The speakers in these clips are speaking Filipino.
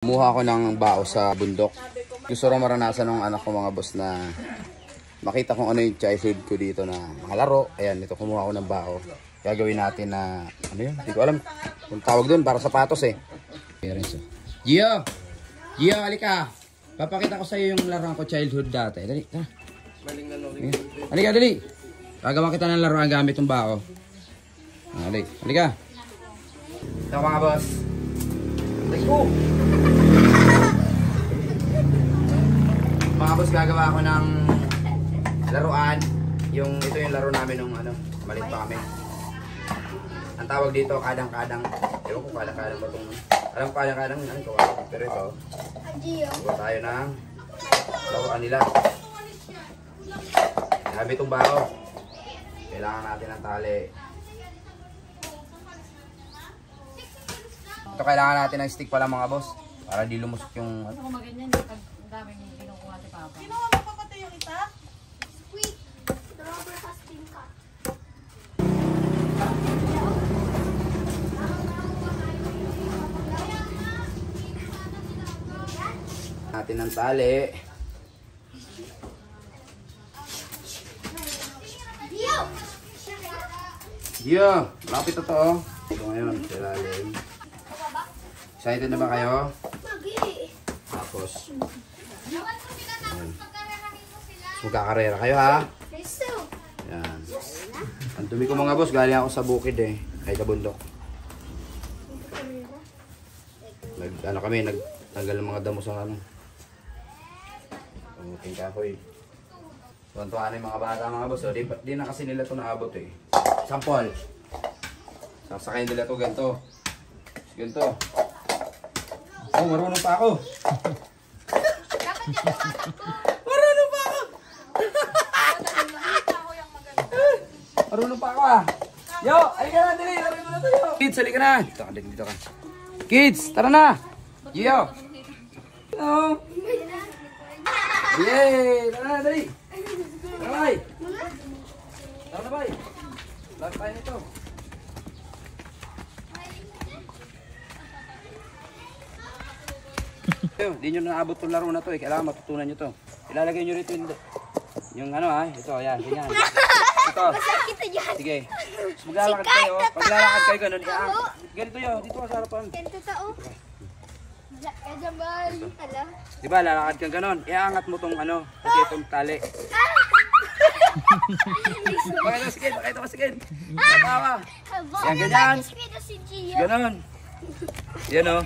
Kumuha ako ng bao sa bundok. Gusto rin maranasan ng anak ko mga boss na makita kung ano yung childhood ko dito na mga laro. Ayan, ito kumuha ako ng bao. Gagawin natin na, ano yun? Hindi ko alam kung tawag dun, para sapatos eh. Gio! Gio, halika! Papakita ko sa iyo yung laruan ko childhood dati. Dali, tara. Halika, dali! Gagawa kita ng laruan gamit yung bao. Halika. Ito mga boss. Let's go! Mga boss, gagawa ako ng laruan. Ito yung laro namin nung malit pa kami. Ang tawag dito, kadang-kadang. Ewan ko kadang-kadang ba itong... Alam ko kadang-kadang ano ito. Pero ito, gawa tayo ng laruan nila. Sabi itong bao. Kailangan natin ng tali. Ito kailangan natin ng stick pala mga boss. Para di lumusok yung... Ito kung maganyan, pag dami niya kinukuha si Papa. Kinuha mo pa pati yung isa? Sweet. The rubber has been cut. Natin ng tali. Gio, lapit ito oh. Ito ngayon, silalim. Excited na ba kayo? Tapos, magkakarera kayo ha? Yan. Ang dumi ko mga boss, galing ako sa bukid eh. Kahit sa bundok. Nagtanggal ng mga damo sa Pumuting kahoy. Tuwan-tuwa na yung mga bata mga boss. Di na kasi nila ito naabot eh. Sampol. Sasakayin nila ito ganito. Ganito. Oh, marunong pa ako. Marunong pa ako. Marunong pa ako ah. Yo, halika na, dali. Laro mo na tayo. Kids, halika na. Dito ka. Kids, tara na. Yo. Hello. Yay, tara na, dali. Tara, bay. Tara na, bay. Laro tayo nito. Hindi nyo naabot itong laro na to eh. Kailangan matutunan nyo to. Ilalagay nyo rito yung ito, ayan, ganyan. Ito. Sige. Maglalakad kayo. Paglalakad kayo ganun. Ganito yun. Dito ka sa harapan. Ganito tao. Diba, lalakad kang ganun. Iangat mo tong kasi itong tali. Pakita mo sige. Tatawa. Yan, ganyan. Ganun. Yan o.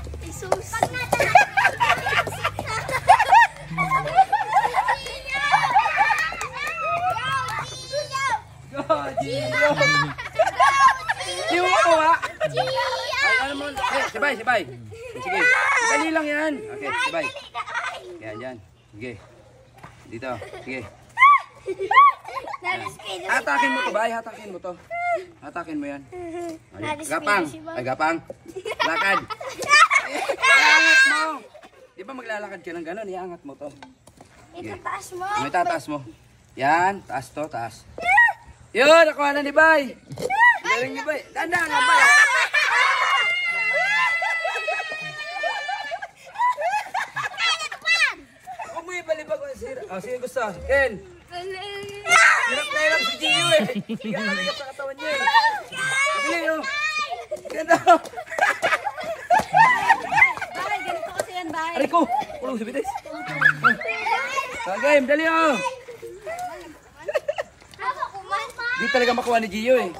Hindi mo makuha. Ay, ano mo? Sabay. Sige. Dali lang yan. Okay, sabay. Yan. Sige. Dito. Sige. Hatakin mo to, bay. Hatakin mo to. Hatakin mo yan. Gapang. Ay, gapang. Lakad. Iangat mo. Di ba maglalakad ka ng gano'n? Iangat mo to. Itataas mo. May tataas mo. Yan. Taas to, taas. Yun, nakuha na ni Bay. Galing ni Bay. Tanda nga, Bay. Huwag mo ibalibag ko. Sige, gusto. Ken. Hirap si Gio eh. Hirap sa katawan niya eh. Sige, yun. Ganda. Bay, ganito kasi yan, Bay. Aray ko. Kulong si Bites. Game, dali oh. Di talaga makuha ni Gio eh.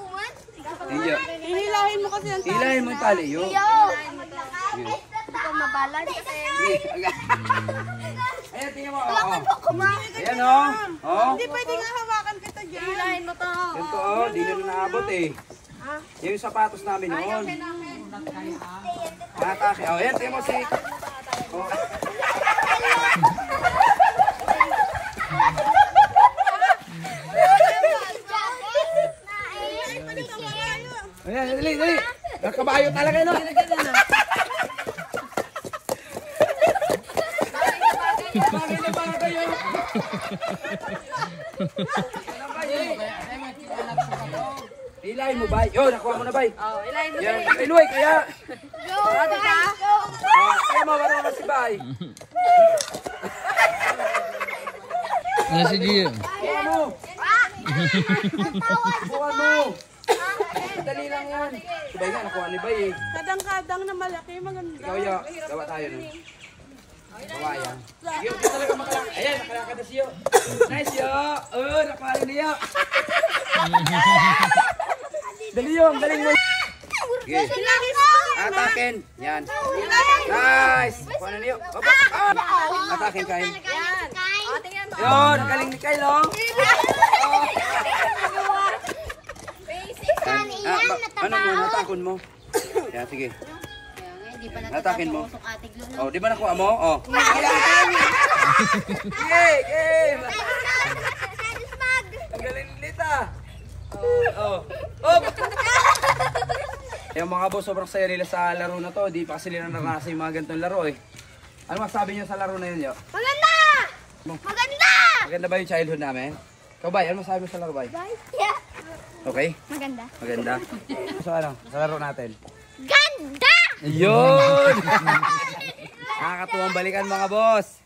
Gio. Ihilahin mo kasi ang tali. Hilahin mo yung tali. Yo. Hindi ko mabalad kasi. Ayan, tingnan mo. Kumain. Ayan oh. Hindi pwedeng hawakan kita dyan. Hilahin mo to. Ganito oh. Di na naabot eh. Yung sapatos namin noon. Atake. Oh, ayan, tingnan mo si... Oh. Ayan, dali. Nakabayo talaga no. Bagay na ba kayo? Ilahin mo, bay. Yo, nakuha mo na, bay. Oh, ilahin mo. Yan, iluway kaya. Go, guys, go. Kaya mamarunong si Bay. Ano si Gio? Buwan mo! Buwan mo! Dali lang yan. Si Bay nga, nakuha ni Bay eh. Kadang-kadang na malaki, maganda. Ikaw yo, gawa tayo nun. Gawa yan. Sige, huwag ka talaga makalak. Ayan, nakalakad na siyo. Nice yo! Oo, nakuha niyo. Dali yo, ang galing mo. Sige. Atakin. Yan. Nice. Nakuha na niyo. Opo. Atakin kain. Yan. O, tingnan mo. Yun, ang galing ni Kyle, oh. Basic. Ano mo, natakon mo? Yan, sige. Kaya nga, hindi pa Natakin mo. natataposok ating lulo. Oh, di ba nakuha mo? Oh. Sige, game. Ang galing ulit ah. Oh. Oh. Yung mga boss, sobrang saya nila sa laro na to. Di pa kasi nila naranasan yung mga ganitong laro eh. Ano masabi niyo sa laro na yun, yo? Maganda! Maganda! Maganda ba yung childhood namin? Ikaw, Bay, ano masabi mo sa laro, Bay? Yeah. Okay? Maganda. Maganda. So ano, sa laro natin? Ganda! Yun! Nakakatuwang balikan mga boss.